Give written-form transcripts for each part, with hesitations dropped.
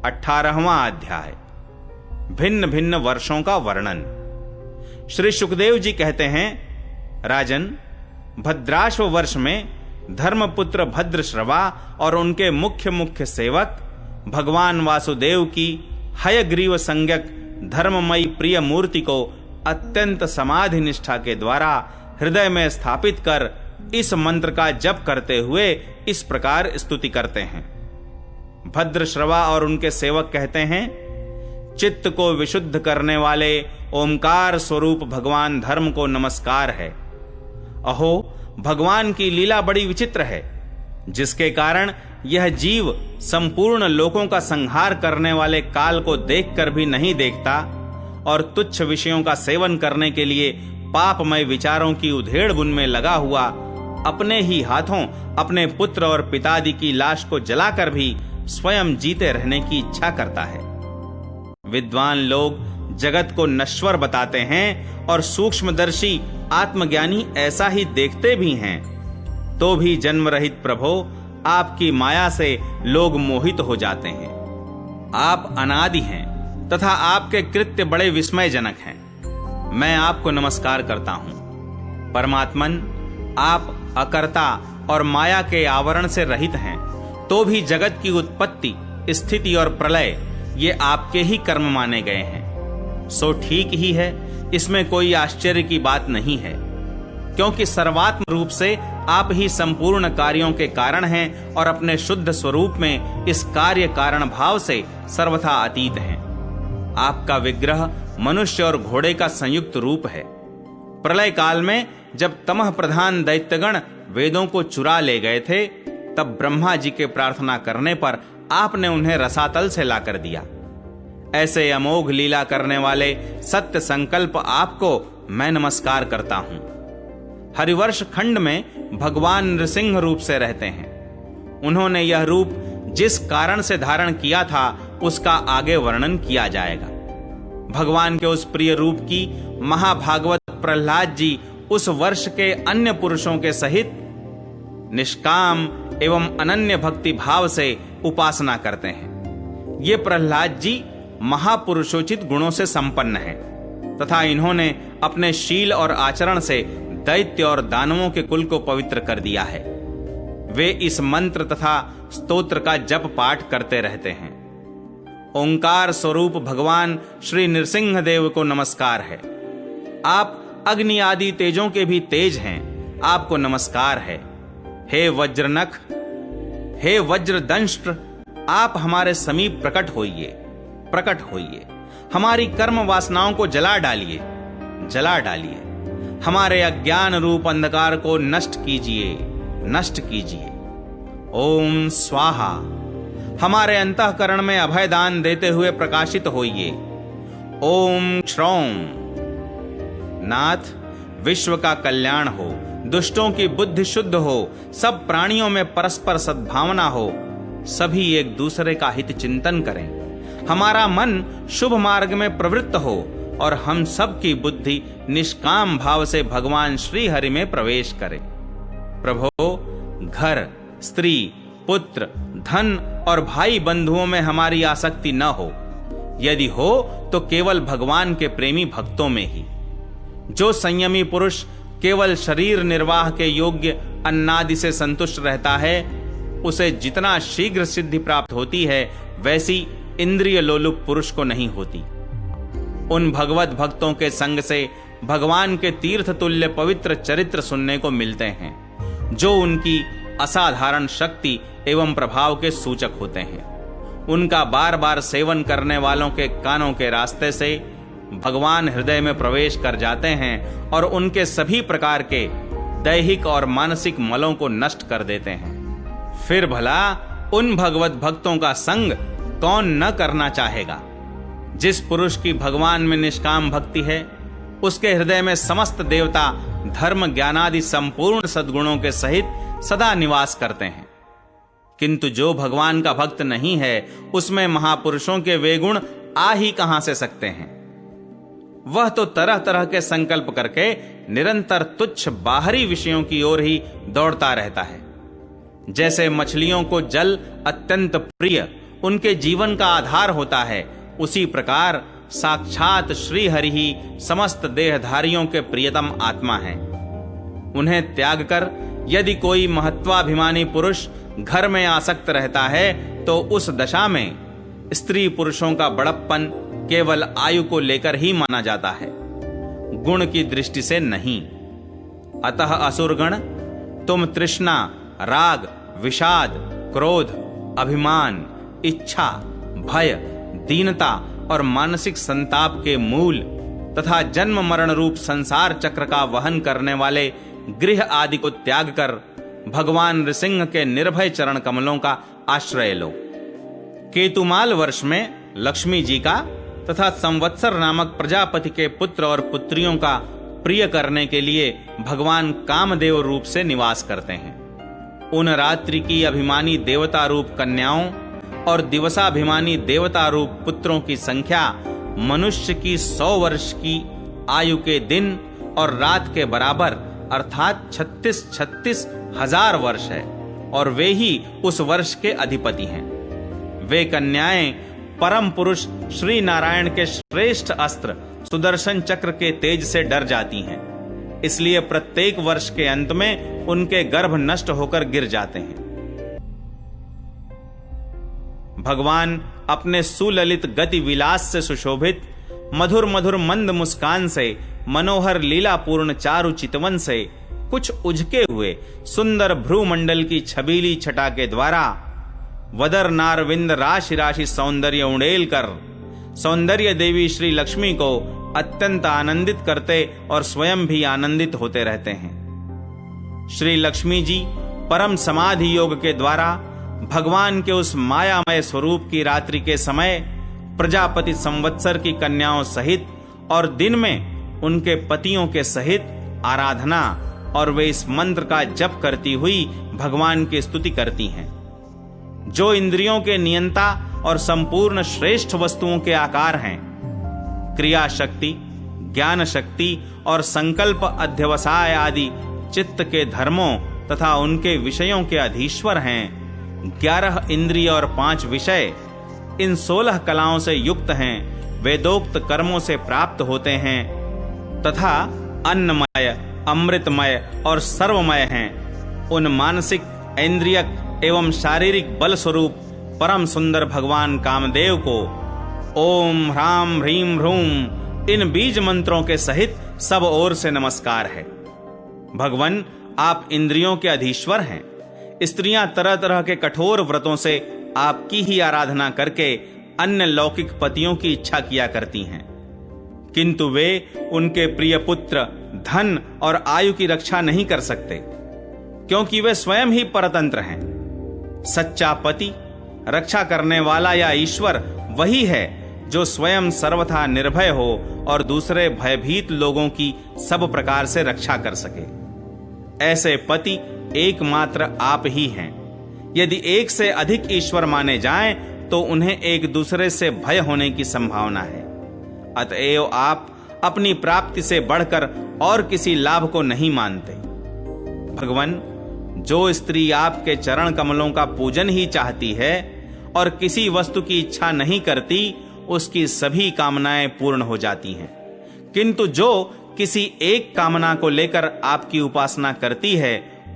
18वां अध्याय। भिन्न भिन्न वर्षों का वर्णन। श्री सुखदेव जी कहते हैं, राजन, भद्राश्व वर्ष में धर्मपुत्र भद्रश्रवा और उनके मुख्य सेवक भगवान वासुदेव की हयग्रीव संज्ञक धर्ममयी प्रिय मूर्ति को अत्यंत समाधि निष्ठा के द्वारा हृदय में स्थापित कर इस मंत्र का जप करते हुए इस प्रकार स्तुति करते हैं। भद्रश्रवा और उनके सेवक कहते हैं, चित्त को विशुद्ध करने वाले ओमकार स्वरूप भगवान धर्म को नमस्कार है। अहो, भगवान की लीला बड़ी विचित्र है, जिसके कारण यह जीव संपूर्ण लोकों का संहार करने वाले काल को देखकर भी नहीं देखता और तुच्छ विषयों का सेवन करने के लिए पापमय विचारों की उधेड़ बुन में लगा हुआ अपने ही हाथों अपने पुत्र और पितादि की लाश को जलाकर भी स्वयं जीते रहने की इच्छा करता है। विद्वान लोग जगत को नश्वर बताते हैं और सूक्ष्मदर्शी आत्मज्ञानी ऐसा ही देखते भी हैं, तो भी जन्म रहित प्रभो आपकी माया से लोग मोहित हो जाते हैं। आप अनादि हैं तथा आपके कृत्य बड़े विस्मयजनक हैं। मैं आपको नमस्कार करता हूं। परमात्मन, आप अकर्ता और माया के आवरण से रहित हैं, तो भी जगत की उत्पत्ति, स्थिति और प्रलय ये आपके ही कर्म माने गए हैं। सो ठीक ही है, इसमें कोई आश्चर्य की बात नहीं है, क्योंकि सर्वात्म रूप से आप ही संपूर्ण कार्यों के कारण हैं और अपने शुद्ध स्वरूप में इस कार्य कारण भाव से सर्वथा अतीत हैं। आपका विग्रह मनुष्य और घोड़े का संयुक्त रूप है। प्रलय काल में जब तमह प्रधान दैत्यगण वेदों को चुरा ले गए थे, तब ब्रह्मा जी के प्रार्थना करने पर आपने उन्हें रसातल से लाकर दिया। ऐसे अमोघ लीला करने वाले सत्य संकल्प आपको मैं नमस्कार करता हूं। हरिवर्ष खंड में भगवान नृसिंह रूप से रहते हैं। उन्होंने यह रूप जिस कारण से धारण किया था उसका आगे वर्णन किया जाएगा। भगवान के उस प्रिय रूप की महाभागवत प्रहलाद जी उस वर्ष के अन्य पुरुषों के सहित निष्काम एवं अनन्य भक्ति भाव से उपासना करते हैं। ये प्रहलाद जी महापुरुषोचित गुणों से संपन्न हैं तथा इन्होंने अपने शील और आचरण से दैत्य और दानवों के कुल को पवित्र कर दिया है। वे इस मंत्र तथा स्तोत्र का जप पाठ करते रहते हैं। ओंकार स्वरूप भगवान श्री नृसिंह देव को नमस्कार है। आप अग्नि आदि तेजों के भी तेज हैं, आपको नमस्कार है। हे वज्रनख, हे वज्रदंष्ट्र, आप हमारे समीप प्रकट होइए, हमारी कर्म वासनाओं को जला डालिए, हमारे अज्ञान रूप अंधकार को नष्ट कीजिए। ओम स्वाहा, हमारे अंतःकरण में अभय दान देते हुए प्रकाशित होइए। ओम क्षौम, नाथ, विश्व का कल्याण हो, दुष्टों की बुद्धि शुद्ध हो, सब प्राणियों में परस्पर सद्भावना हो, सभी एक दूसरे का हित चिंतन करें, हमारा मन शुभ मार्ग में प्रवृत्त हो और हम सब की बुद्धि निष्काम भाव से भगवान श्री हरि में प्रवेश करे। प्रभो, घर, स्त्री, पुत्र, धन और भाई बंधुओं में हमारी आसक्ति न हो। यदि हो तो केवल भगवान के प्रेमी भक्तों में ही। जो संयमी पुरुष केवल शरीर निर्वाह के योग्य अन्नादि से संतुष्ट रहता है, उसे जितना शीघ्र सिद्धि प्राप्त होती है, वैसी इंद्रिय लोलुप पुरुष को नहीं होती। उन भगवत भक्तों के संग से भगवान के तीर्थ तुल्य पवित्र चरित्र सुनने को मिलते हैं, जो उनकी असाधारण शक्ति एवं प्रभाव के सूचक होते हैं। उनका बार बार सेवन करने वालों के कानों के रास्ते से भगवान हृदय में प्रवेश कर जाते हैं और उनके सभी प्रकार के दैहिक और मानसिक मलों को नष्ट कर देते हैं। फिर भला उन भगवत भक्तों का संग कौन न करना चाहेगा। जिस पुरुष की भगवान में निष्काम भक्ति है, उसके हृदय में समस्त देवता धर्म ज्ञानादि संपूर्ण सद्गुणों के सहित सदा निवास करते हैं। किंतु जो भगवान का भक्त नहीं है, उसमें महापुरुषों के वे गुण आ ही कहां से सकते हैं। वह तो तरह तरह के संकल्प करके निरंतर तुच्छ बाहरी विषयों की ओर ही दौड़ता रहता है। जैसे मछलियों को जल अत्यंत प्रिय उनके जीवन का आधार होता है, उसी प्रकार साक्षात श्री हरि ही समस्त देहधारियों के प्रियतम आत्मा हैं। उन्हें त्याग कर यदि कोई महत्वाभिमानी पुरुष घर में आसक्त रहता है तो उस दशा में स्त्री पुरुषों का बड़प्पन केवल आयु को लेकर ही माना जाता है, गुण की दृष्टि से नहीं। अतः असुरगण, तुम तृष्णा, राग, विषाद, क्रोध, अभिमान, इच्छा, भय, दीनता और मानसिक संताप के मूल तथा जन्म मरण रूप संसार चक्र का वहन करने वाले गृह आदि को त्याग कर भगवान नृसिंह के निर्भय चरण कमलों का आश्रय लो। केतुमाल वर्ष में लक्ष्मी जी का तथा संवत्सर नामक प्रजापति के पुत्र और पुत्रियों का प्रिय करने के लिए भगवान कामदेव रूप से निवास करते हैं। उन रात्रि की अभिमानी देवता रूप कन्याओं और दिवसाभिमानी देवता रूप पुत्रों की संख्या मनुष्य की 100 वर्ष की आयु के दिन और रात के बराबर अर्थात 36 हजार वर्ष है, और वे ही उस वर्ष के अधिपति हैं। वे कन्याएं परम पुरुष श्री नारायण के श्रेष्ठ अस्त्र सुदर्शन चक्र के तेज से डर जाती हैं, इसलिए प्रत्येक वर्ष के अंत में उनके गर्भ नष्ट होकर गिर जाते हैं। भगवान अपने सुललित गति विलास से सुशोभित मधुर मधुर मंद मुस्कान से, मनोहर लीलापूर्ण चारु चितवन से, कुछ उझके हुए सुंदर भ्रूमंडल की छबीली छटा के द्वारा वदर नारविंद राशि राशि सौंदर्य उड़ेल कर सौंदर्य देवी श्री लक्ष्मी को अत्यंत आनंदित करते और स्वयं भी आनंदित होते रहते हैं। श्री लक्ष्मी जी परम समाधि योग के द्वारा भगवान के उस मायामय स्वरूप की रात्रि के समय प्रजापति संवत्सर की कन्याओं सहित और दिन में उनके पतियों के सहित आराधना और वे इस मंत्र का जप करती हुई भगवान की स्तुति करती हैं। जो इंद्रियों के नियंता और संपूर्ण श्रेष्ठ वस्तुओं के आकार हैं, क्रिया शक्ति, ज्ञान शक्ति और संकल्प अध्यवसाय आदि चित्त के धर्मों तथा उनके विषयों के अधीश्वर हैं, 11 इंद्रिय और 5 विषय इन 16 कलाओं से युक्त हैं, वेदोक्त कर्मों से प्राप्त होते हैं तथा अन्नमय, अमृतमय और सर्वमय हैं। उन मानसिक, इंद्रियक एवं शारीरिक बल स्वरूप परम सुंदर भगवान कामदेव को ओम ह्राम ह्रीम ह्रूम इन बीज मंत्रों के सहित सब ओर से नमस्कार है। भगवान, आप इंद्रियों के अधीश्वर हैं। स्त्रियां तरह तरह के कठोर व्रतों से आपकी ही आराधना करके अन्य लौकिक पतियों की इच्छा किया करती हैं, किंतु वे उनके प्रिय पुत्र, धन और आयु की रक्षा नहीं कर सकते, क्योंकि वे स्वयं ही परतंत्र हैं। सच्चा पति, रक्षा करने वाला या ईश्वर वही है जो स्वयं सर्वथा निर्भय हो और दूसरे भयभीत लोगों की सब प्रकार से रक्षा कर सके। ऐसे पति एकमात्र आप ही हैं। यदि एक से अधिक ईश्वर माने जाएं तो उन्हें एक दूसरे से भय होने की संभावना है। अतएव आप अपनी प्राप्ति से बढ़कर और किसी लाभ को नहीं मानते। भगवान, जो स्त्री आपके चरण कमलों का पूजन ही चाहती है और किसी वस्तु की इच्छा नहीं करती, उसकी सभी कामनाएं पूर्ण हो जाती हैं, किंतु जो किसी एक कामना को लेकर आपकी उपासना करती है,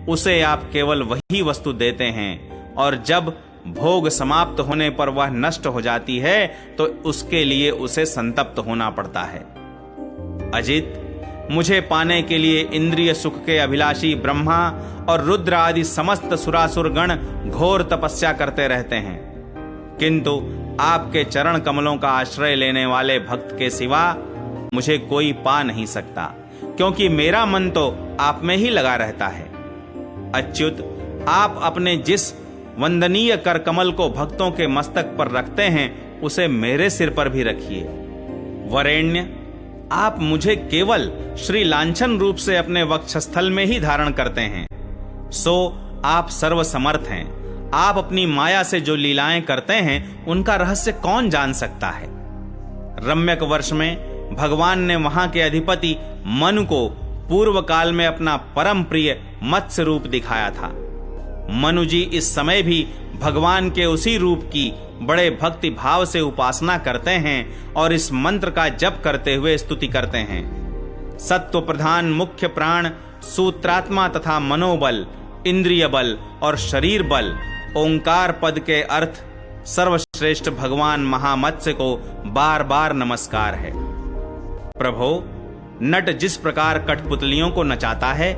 उसे आप केवल वही वस्तु देते हैं, और जब भोग समाप्त होने पर वह नष्ट हो जाती है तो उसके लिए उसे संतप्त होना पड़ता है। अजित, मुझे पाने के लिए इंद्रिय सुख के अभिलाषी ब्रह्मा और रुद्र आदि समस्त सुरासुर गण घोर तपस्या करते रहते हैं, किंतु आपके चरण कमलों का आश्रय लेने वाले भक्त के सिवा मुझे कोई पा नहीं सकता, क्योंकि मेरा मन तो आप में ही लगा रहता है। अच्युत, आप अपने जिस वंदनीय कर कमल को भक्तों के मस्तक पर रखते हैं, उसे मेरे सिर पर भी रखिए। वरेण्य, आप मुझे केवल श्री लांछन रूप से अपने वक्षस्थल में ही धारण करते हैं, सो आप सर्वसमर्थ हैं। आप अपनी माया से जो लीलाएं करते हैं, उनका रहस्य कौन जान सकता है। रम्यक वर्ष में भगवान ने वहां के अधिपति मनु को पूर्व काल में अपना परम प्रिय मत्स्य रूप दिखाया था। मनु जी इस समय भी भगवान के उसी रूप की बड़े भक्ति भाव से उपासना करते हैं और इस मंत्र का जप करते हुए स्तुति करते हैं। सत्व प्रधान मुख्य प्राण, सूत्रात्मा तथा मनोबल, इंद्रिय बल और शरीर बल, ओंकार पद के अर्थ सर्वश्रेष्ठ भगवान महामत्स्य को बार बार नमस्कार है। प्रभो, नट जिस प्रकार कठपुतलियों को नचाता है,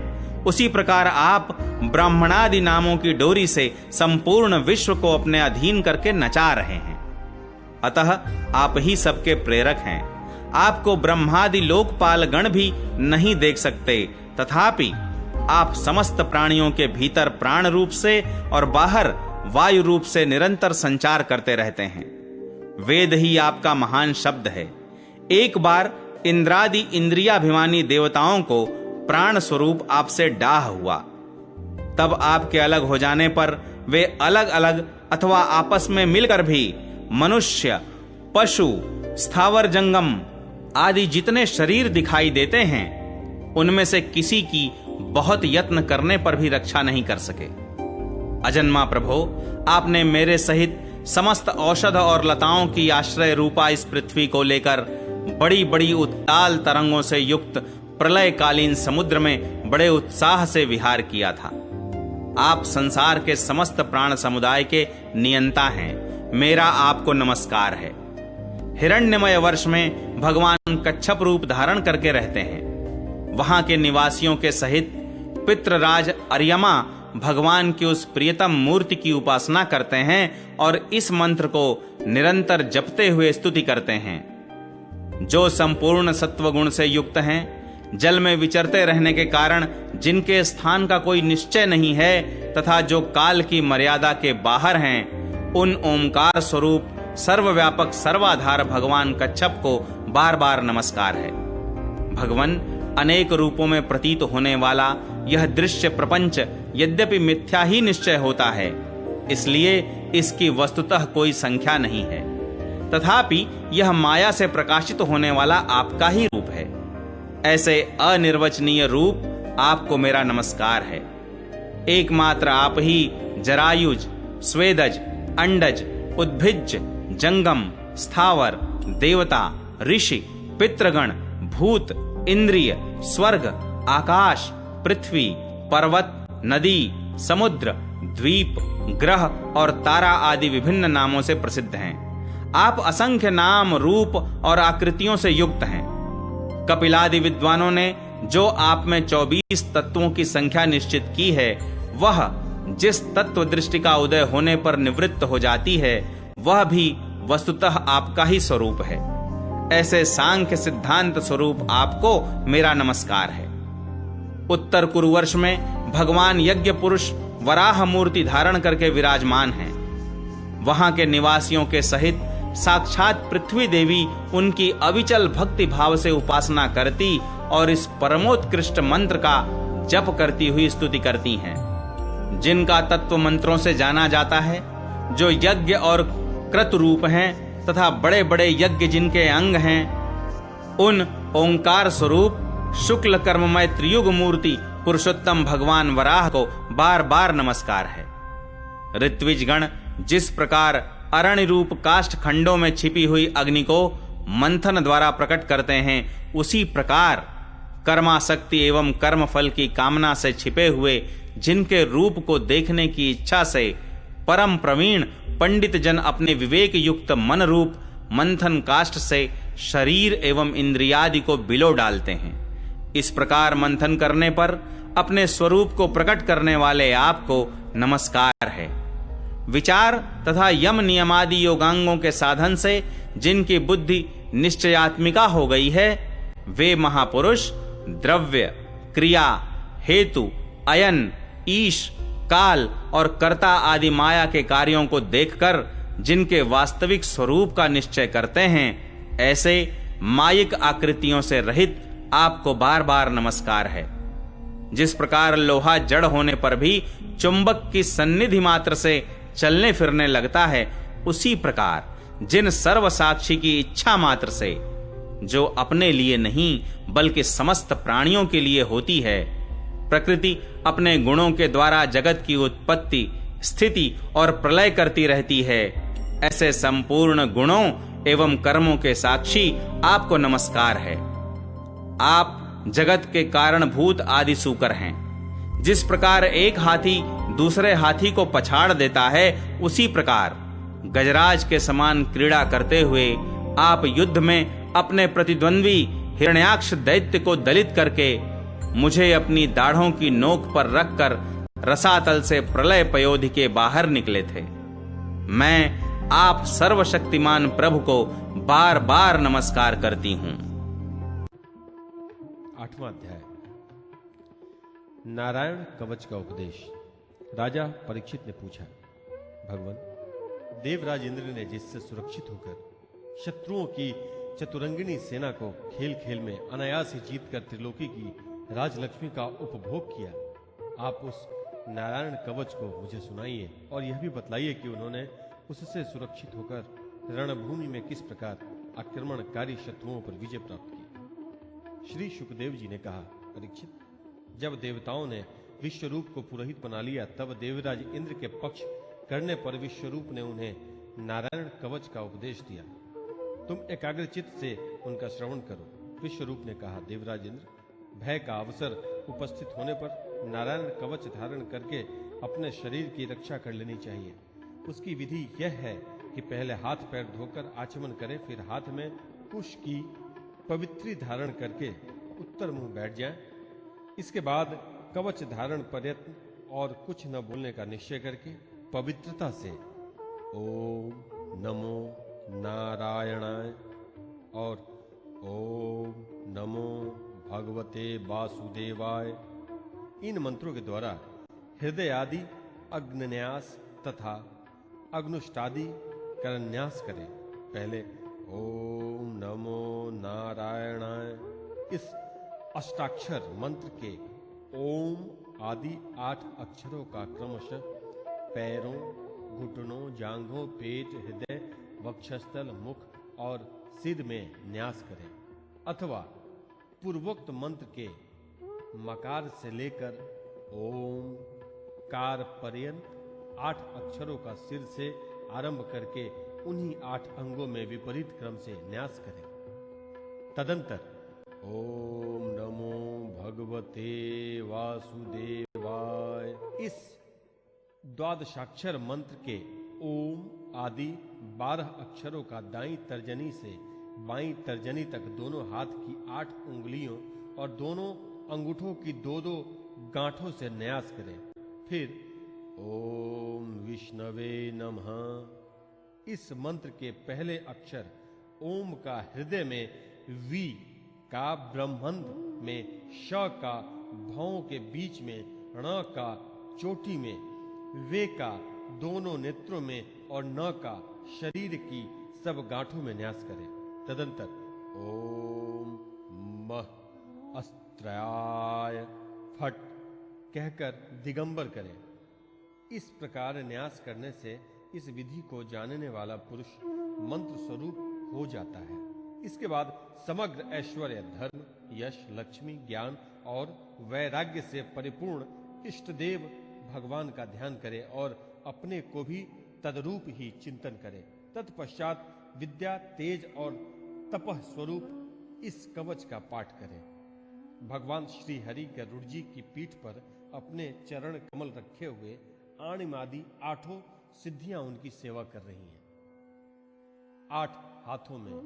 उसी प्रकार आप ब्राह्मणादि नामों की डोरी से संपूर्ण विश्व को अपने अधीन करके नचा रहे हैं। अतः आप ही सबके प्रेरक हैं। आपको ब्रह्मादि लोकपाल गण भी नहीं देख सकते, तथापि आप समस्त प्राणियों के भीतर प्राण रूप से और बाहर वायु रूप से निरंतर संचार करते रहते हैं। वेद ही आपका महान शब्द है। एक बार इंद्रादि इंद्रियाभिमानी देवताओं को प्राण स्वरूप आपसे डाह हुआ, तब आपके अलग हो जाने पर वे अलग अलग अथवा आपस में मिलकर भी मनुष्य, पशु, स्थावर जंगम आदि जितने शरीर दिखाई देते हैं, उनमें से किसी की बहुत यत्न करने पर भी रक्षा नहीं कर सके। अजन्मा प्रभो, आपने मेरे सहित समस्त औषध और लताओं की आश्रय रूपा इस पृथ्वी को लेकर बड़ी बड़ी उत्ताल तरंगों से युक्त प्रलयकालीन समुद्र में बड़े उत्साह से विहार किया था। आप संसार के समस्त प्राण समुदाय के नियंता हैं। मेरा आपको नमस्कार है। हिरण्यमय वर्ष में भगवान कच्छप रूप धारण करके रहते हैं। वहां के निवासियों के सहित पितृराज अर्यमा भगवान की उस प्रियतम मूर्ति की उपासना करते हैं और इस मंत्र को निरंतर जपते हुए स्तुति करते हैं। जो संपूर्ण सत्व गुण से युक्त हैं, जल में विचरते रहने के कारण जिनके स्थान का कोई निश्चय नहीं है तथा जो काल की मर्यादा के बाहर हैं, उन ओंकार स्वरूप सर्वव्यापक सर्वाधार भगवान कच्छप को बार बार नमस्कार है। भगवान अनेक रूपों में प्रतीत होने वाला यह दृश्य प्रपंच यद्यपि मिथ्या ही निश्चय होता है, इसलिए इसकी वस्तुतः कोई संख्या नहीं है, तथापि यह माया से प्रकाशित होने वाला आपका ही रूप है। ऐसे अनिर्वचनीय रूप आपको मेरा नमस्कार है। एकमात्र आप ही जरायुज, स्वेदज, अंडज, उद्भिज, जंगम, स्थावर, देवता, ऋषि, पितृगण, भूत, इंद्रिय, स्वर्ग, आकाश, पृथ्वी, पर्वत, नदी, समुद्र, द्वीप, ग्रह और तारा आदि विभिन्न नामों से प्रसिद्ध हैं। आप असंख्य नाम, रूप और आकृतियों से युक्त हैं। कपिलादि विद्वानों ने जो आप में 24 तत्वों की संख्या निश्चित की है, वह जिस तत्व दृष्टि का उदय होने पर निवृत्त हो जाती है, वह भी वस्तुतः आपका ही स्वरूप है। ऐसे सांख्य सिद्धांत स्वरूप आपको मेरा नमस्कार है। उत्तर कुरुवर्ष में भगवान यज्ञ पुरुष वराह मूर्ति धारण करके विराजमान हैं। वहां के निवासियों के सहित साक्षात पृथ्वी देवी उनकी अविचल भक्ति भाव से उपासना करती और इस परमोत्कृष्ट मंत्र का जप करती हुई स्तुति करती हैं, जिनका तत्व मंत्रों से जाना जाता है, जो यज्ञ और क्रतु रूप हैं तथा बड़े बड़े यज्ञ जिनके अंग हैं, उन ओंकार स्वरूप शुक्ल कर्ममय त्रियुग मूर्ति पुरुषोत्तम भगवान वराह को बार बार नमस्कार है। ऋत्विज गण जिस प्रकार अरण्य रूप काष्ठ खंडों में छिपी हुई अग्नि को मंथन द्वारा प्रकट करते हैं, उसी प्रकार कर्मासक्ति एवं कर्म फल की कामना से छिपे हुए जिनके रूप को देखने की इच्छा से परम प्रवीण पंडित जन अपने विवेक युक्त मन रूप मंथन काष्ठ से शरीर एवं इंद्रियादि को बिलो डालते हैं। इस प्रकार मंथन करने पर अपने स्वरूप को प्रकट करने वाले आपको नमस्कार है। विचार तथा यम नियमादि योगांगों के साधन से जिनकी बुद्धि निश्चयात्मिका हो गई है, वे महापुरुष द्रव्य, क्रिया, हेतु, अयन, ईश, काल और कर्ता आदि माया के कार्यों को देखकर जिनके वास्तविक स्वरूप का निश्चय करते हैं, ऐसे मायिक आकृतियों से रहित आपको बार बार नमस्कार है। जिस प्रकार लोहा जड़ होने पर भी चुंबक की सन्निधि मात्र से चलने फिरने लगता है, उसी प्रकार जिन सर्वसाक्षी की इच्छा मात्र से, जो अपने लिए नहीं बल्कि समस्त प्राणियों के लिए होती है, प्रकृति अपने गुणों के द्वारा जगत की उत्पत्ति स्थिति और प्रलय करती रहती है, ऐसे संपूर्ण गुणों एवं कर्मों के साक्षी आपको नमस्कार है। आप जगत के कारणभूत आदि सूकर हैं। जिस प्रकार एक हाथी दूसरे हाथी को पछाड़ देता है, उसी प्रकार गजराज के समान क्रीड़ा करते हुए आप युद्ध में अपने प्रतिद्वंद्वी हिरण्याक्ष दैत्य को दलित करके मुझे अपनी दाढ़ों की नोक पर रखकर रसातल से प्रलय पयोधि के बाहर निकले थे। मैं आप सर्वशक्तिमान प्रभु को बार बार नमस्कार करती हूं। 8वां अध्याय नारायण कवच का उपदेश। राजा परीक्षित ने पूछा, भगवान, देवराज इंद्र ने जिससे सुरक्षित होकर शत्रुओं की चतुरंगिणी सेना को खेल खेल में अनायास ही जीतकर त्रिलोकी की राजलक्ष्मी का उपभोग किया, आप उस नारायण कवच को मुझे सुनाइए और यह भी बतलाइए कि उन्होंने उससे सुरक्षित होकर रणभूमि में किस प्रकार आक्रमणकारी शत्रुओं पर विजय प्राप्त की। श्री शुकदेव जी ने कहा, परीक्षित, जब देवताओं ने विश्वरूप को पुरोहित बना लिया, तब देवराज इंद्र के पक्ष करने पर विश्वरूप ने उन्हें नारायण कवच का उपदेश दिया। तुम एकाग्रचित्त से उनका श्रवण करो। विश्वरूप ने कहा, देवराज इंद्र, भय का अवसर उपस्थित होने पर नारायण कवच धारण करके अपने शरीर की रक्षा कर लेनी चाहिए। उसकी विधि यह है कि पहले हाथ पैर धोकर आचमन करें, फिर हाथ में कुश की पवित्री धारण करके उत्तर मुंह बैठ जाएं। इसके बाद कवच धारण प्रयत्न और कुछ न बोलने का निश्चय करके पवित्रता से ओम नमो नारायणाय और ओम नमो भगवते वासुदेवाय, इन मंत्रों के द्वारा हृदय आदि अग्न्यास तथा अग्नुष्टादि करन्यास करें। पहले ओम नमो नारायणाय इस अष्टाक्षर मंत्र के ओम आदि 8 अक्षरों का क्रमशः पैरों, घुटनों, जांघों, पेट, हृदय, वक्षस्थल, मुख और सिर में न्यास करें, अथवा पूर्वोक्त मंत्र के मकार से लेकर ओम कार पर्यंत 8 अक्षरों का सिर से आरंभ करके उन्हीं 8 अंगों में विपरीत क्रम से न्यास करें। तदंतर ओम नमो भगवते वासुदेवाय इस द्वादशाक्षर मंत्र के ओम आदि 12 अक्षरों का दाईं तर्जनी से बाईं तर्जनी तक दोनों हाथ की 8 उंगलियों और दोनों अंगूठों की 2-2 गांठों से न्यास करें। फिर ओम विष्णवे नमः इस मंत्र के पहले अक्षर ओम का हृदय में, वी का ब्रह्मंड में, श का भौं के बीच में, ण का चोटी में, वे का दोनों नेत्रों में और न का शरीर की सब गांठों में न्यास करें। तदंतर ओम मह अस्त्राय फट कहकर दिगंबर करें। इस प्रकार न्यास करने से इस विधि को जानने वाला पुरुष मंत्र स्वरूप हो जाता है। इसके बाद समग्र ऐश्वर्य, धर्म, यश, लक्ष्मी, ज्ञान और वैराग्य से परिपूर्ण इष्ट देव भगवान का ध्यान करे और अपने को भी तदरूप ही चिंतन करे। तत्पश्चात विद्या, तेज और तपह स्वरूप इस कवच का पाठ करें। भगवान श्री हरि गरुड़ जी की पीठ पर अपने चरण कमल रखे हुए आणिमादि 8 सिद्धियां उनकी सेवा कर रही हैं। 8 हाथों में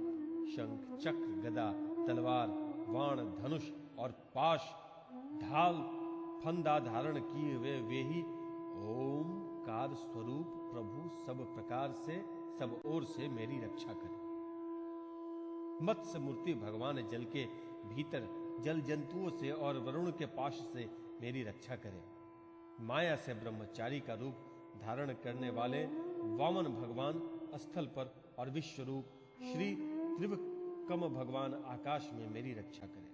शंख, चक्र, गदा, तलवार, बाण, धनुष और पाश, ढाल, फंदा धारण किए हुए वे ही ओमकार स्वरूप प्रभु सब प्रकार से सब ओर से मेरी रक्षा करे। मत्स्य मूर्ति भगवान जल के भीतर जल जंतुओं से और वरुण के पाश से मेरी रक्षा करे। माया से ब्रह्मचारी का रूप धारण करने वाले वामन भगवान स्थल पर और विश्वरूप श्री त्रिविक्रम भगवान आकाश में मेरी रक्षा करे।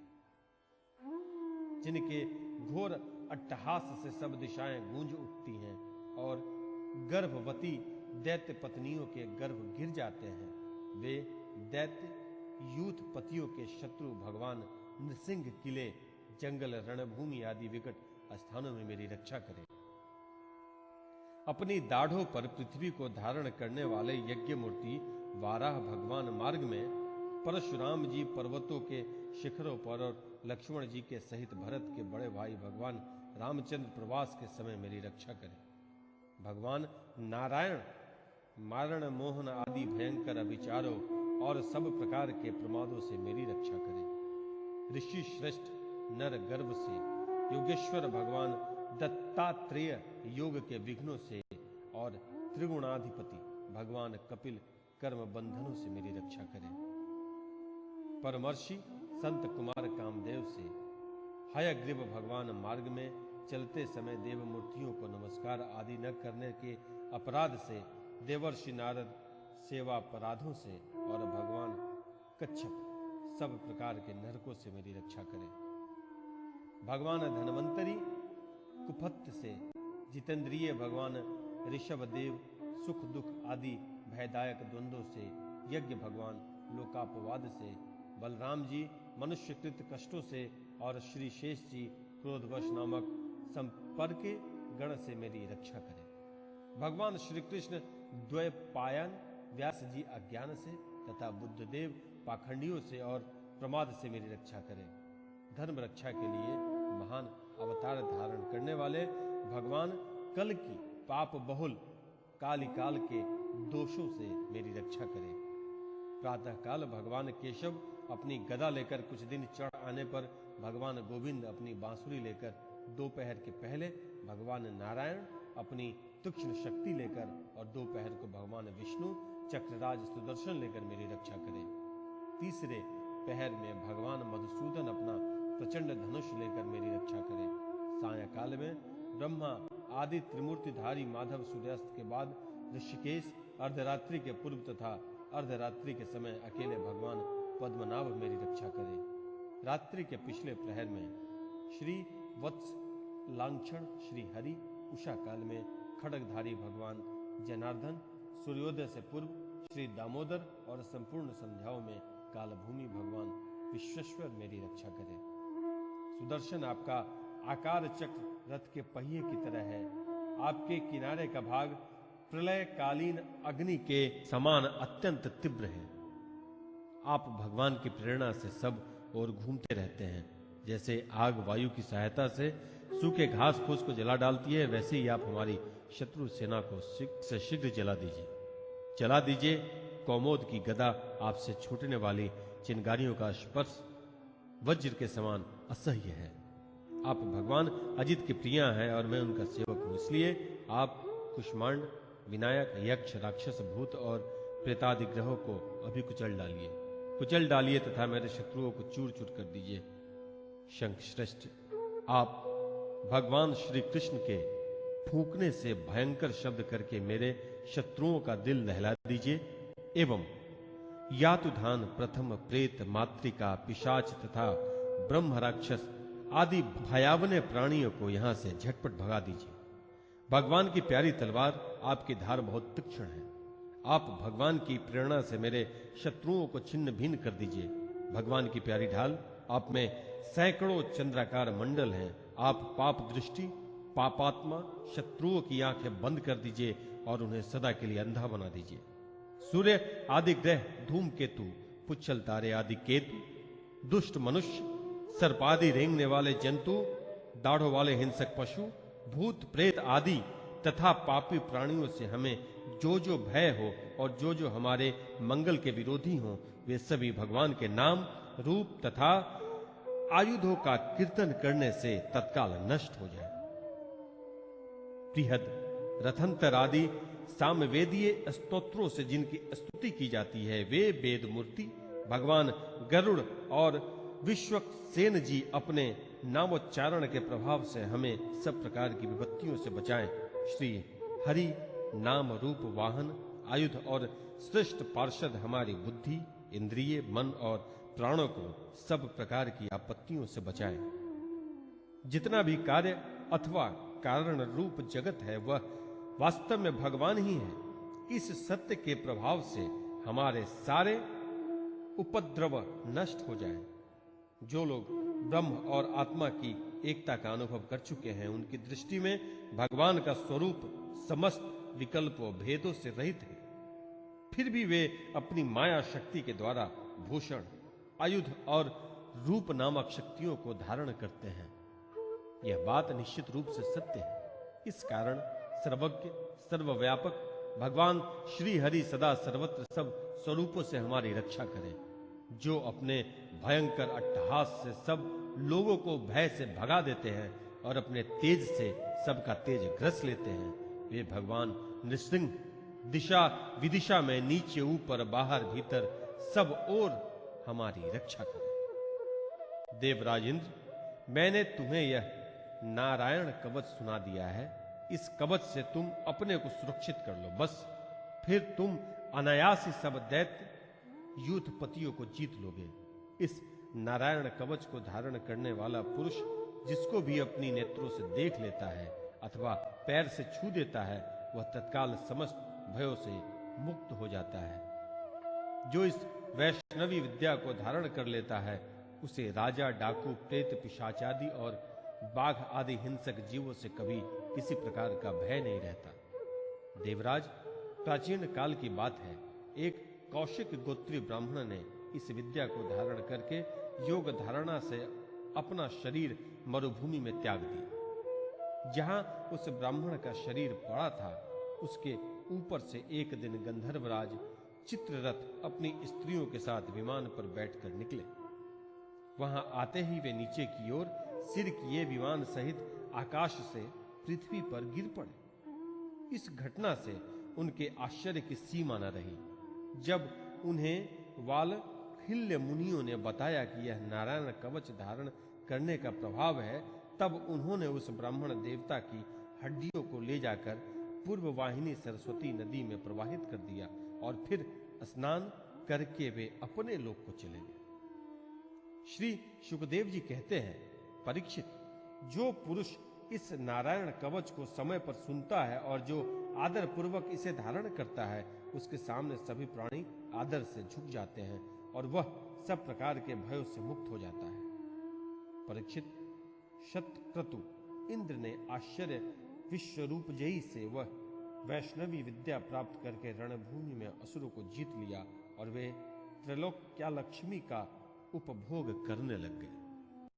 जिनके घोर अट्टहास से सब दिशाएं गूंज उठती हैं और गर्भवती दैत्य पत्नियों के गर्भ गिर जाते हैं, वे दैत्य यूथ पतियों के शत्रु भगवान नृसिंह किले, जंगल, रणभूमि आदि विकट स्थानों में मेरी रक्षा करें। अपनी दाढ़ों पर पृथ्वी को धारण करने वाले यज्ञ मूर्ति वाराह भगवान मार्ग में परशुराम जी पर्वतों के शिखरों पर और लक्ष्मण जी के सहित भरत के बड़े भाई भगवान रामचंद्र प्रवास के समय मेरी रक्षा करें। भगवान नारायण मारण मोहन आदि भयंकर अभिचारों और सब प्रकार के प्रमादों से मेरी रक्षा करें। ऋषि श्रेष्ठ नर गर्भ से योगेश्वर भगवान दत्तात्रेय योग के विघ्नों से और त्रिगुणाधिपति भगवान कपिल कर्म बंधनों से मेरी रक्षा करें। परमर्षि संत कुमार कामदेव से हयग्रीव भगवान मार्ग में चलते समय देव मूर्तियों को नमस्कार आदि न करने के अपराध से देवर्षि नारद सेवा अपराधों से और भगवान कच्छप सब प्रकार के नरकों से मेरी रक्षा करें। भगवान धन्वंतरी कुपथ से जितेंद्रिय भगवान ऋषभ देव सुख दुख आदि भयदायक द्वंद्वों से यज्ञ भगवान लोकापवाद से बलराम जी मनुष्यकृत कष्टों से और श्री शेष जी क्रोधवश नामक संपर्क गण से मेरी रक्षा करें। भगवान श्री कृष्ण द्वैपायन व्यास जी अज्ञान से तथा बुद्धदेव पाखंडियों से और प्रमाद से मेरी रक्षा करें। धर्म रक्षा के लिए महान अवतार धारण करने वाले भगवान कल की पाप बहुल कालिकाल के दोषों से मेरी रक्षा करें। प्रातः काल भगवान केशव अपनी गदा लेकर कुछ दिन चढ़ आने पर भगवान गोविंद अपनी बांसुरी लेकर दोपहर के पहले भगवान नारायण अपनी तीक्ष्ण शक्ति लेकर और दोपहर को भगवान विष्णु चक्रराज सुदर्शन लेकर मेरी रक्षा करें। तीसरे पहर में भगवान मधुसूदन अपना प्रचंड धनुष लेकर मेरी रक्षा करें। सायंकाल में ब्रह्मा आदि त्रिमूर्तिधारी माधव सूर्यास्त के बाद ऋषिकेश अर्धरात्रि के पूर्व तथा अर्धरात्रि के समय अकेले भगवान पद्मनाभ मेरी रक्षा करें। रात्रि के पिछले प्रहर में श्री वत्स लांछन श्री हरि उषा काल में खड्गधारी भगवान जनार्दन सूर्योदय से पूर्व श्री दामोदर और संपूर्ण संध्याओं में कालभूमि भगवान विश्वेश्वर मेरी रक्षा करें। सुदर्शन आपका आकार चक्र रथ के पहिए की तरह है। आपके किनारे का भाग प्रलय कालीन अग्नि के समान अत्यंत तीव्र है। आप भगवान की प्रेरणा से सब और घूमते रहते हैं। जैसे आग वायु की सहायता से सूखे घास फूस को जला डालती है, वैसे ही आप हमारी शत्रु सेना को शीघ्र जला दीजिए। कौमोद की गदा आपसे छूटने वाली चिनगारियों का स्पर्श वज्र के समान असह्य है। आप भगवान अजित के प्रिया हैं और मैं उनका सेवक हूं, इसलिए आप कुष्मांड विनायक यक्ष राक्षस भूत और प्रेतादि ग्रहों को अभी कुचल डालिए तथा मेरे शत्रुओं को चूर चूर कर दीजिए। शंख श्रेष्ठ, आप भगवान श्री कृष्ण के फूंकने से भयंकर शब्द करके मेरे शत्रुओं का दिल दहला दीजिए एवं यातुधान प्रथम प्रेत मातृका पिशाच तथा ब्रह्म राक्षस आदि भयावने प्राणियों को यहां से झटपट भगा दीजिए। भगवान की प्यारी तलवार आपकी धार बहुत तीक्ष्ण है। आप भगवान की प्रेरणा से मेरे शत्रुओं को छिन्न भिन्न कर दीजिए। भगवान की प्यारी ढाल आप में सैकड़ों चंद्राकार मंडल हैं। आप पाप दृष्टि पापात्मा शत्रुओं की आंखें बंद कर दीजिए और उन्हें सदा के लिए अंधा बना दीजिए। सूर्य आदि ग्रह धूमकेतु पुच्छल तारे आदि केतु दुष्ट मनुष्य सर्प आदि रेंगने वाले जंतु दाढ़ों वाले हिंसक पशु भूत प्रेत आदि तथा पापी प्राणियों से हमें जो भय हो और जो हमारे मंगल के विरोधी हो, वे सभी भगवान के नाम रूप तथा आयुधों का कीर्तन करने से तत्काल नष्ट हो जाए। बृहद रथंतर आदि सामवेदीय स्तोत्रों से जिनकी स्तुति की जाती है, वे वेद मूर्ति भगवान गरुड़ और विश्वक्सेन जी अपने नामोच्चारण के प्रभाव से हमें सब प्रकार की विपत्तियों से बचाएं। श्री हरि नाम रूप वाहन आयुध और श्रेष्ठ पार्षद हमारी बुद्धि इंद्रिय मन और प्राणों को सब प्रकार की आपत्तियों से बचाएं। जितना भी कार्य अथवा कारण रूप जगत है वह वास्तव में भगवान ही है। इस सत्य के प्रभाव से हमारे सारे उपद्रव नष्ट हो जाएं। जो लोग ब्रह्म और आत्मा की एकता का अनुभव कर चुके हैं, उनकी दृष्टि में भगवान का स्वरूप समस्त विकल्प व भेदों से रहित है। फिर भी वे अपनी माया शक्ति के द्वारा भूषण, आयुध और रूप नामक शक्तियों को धारण करते हैं। यह बात निश्चित रूप से सत्य है। इस कारण सर्वज्ञ, सर्वव्यापक भगवान श्री हरि सदा सर्वत्र सब स्वरूपों से हमारी रक्षा करें। जो अपने भयंकर अट्टहास से सब लोगों को भय से भगा देते हैं और अपने तेज से सबका तेज ग्रस लेते हैं, वे भगवान नृसिंह दिशा विदिशा में नीचे ऊपर बाहर भीतर सब ओर हमारी रक्षा करें। देवराज इंद्र, मैंने तुम्हें यह नारायण कवच सुना दिया है। इस कवच से तुम अपने को सुरक्षित कर लो, बस फिर तुम अनायास ही सब दैत्य यूथपतियों को जीत लोगे। इस नारायण कवच को धारण करने वाला पुरुष जिसको भी अपनी नेत्रों से देख लेता है अथवा पैर से छू देता है, वह तत्काल समस्त भयों से मुक्त हो जाता है। जो इस वैष्णवी विद्या को धारण कर लेता है, उसे राजा, डाकू, प्रेत, पिशाचादि और बाघ आदि हिंसक जीवों से कभी किसी प्रकार का भय नहीं रहता। देवराज, प्राचीन काल की बात है, एक कौशिक गोत्रीय ब्राह्मण ने इस विद्या को धारण करके योग धारणा से अपना शरीर मरुभूमि में त्याग दिया। जहां उस ब्राह्मण का शरीर पड़ा था, उसके ऊपर से एक दिन गंधर्वराज चित्ररथ अपनी स्त्रियों के साथ विमान पर बैठकर निकले। वहां आते ही वे नीचे की ओर सिर किए विमान सहित आकाश से पृथ्वी पर गिर पड़े। इस घटना से उनके आश्चर्य की सीमा न रही। जब उन्हें वालखिल्य मुनियों ने बताया कि यह नारायण कवच धारण करने का प्रभाव है, तब उन्होंने उस ब्राह्मण देवता की हड्डियों को ले जाकर पूर्व वाहिनी सरस्वती नदी में प्रवाहित कर दिया और फिर स्नान करके वे अपने लोक को चले गए। श्री शुकदेव जी कहते हैं, परीक्षित, जो पुरुष इस नारायण कवच को समय पर सुनता है और जो आदर पूर्वक इसे धारण करता है, उसके सामने सभी प्राणी आदर से झुक जाते हैं और वह सब प्रकार के भयों से मुक्त हो जाता है। परीक्षित, शतक्रतु इंद्र ने आश्चर्य विश्वरूप जयी से वह वैष्णवी विद्या प्राप्त करके रणभूमि में असुरों को जीत लिया और वे त्रैलोक्या लक्ष्मी का उपभोग करने लग गए।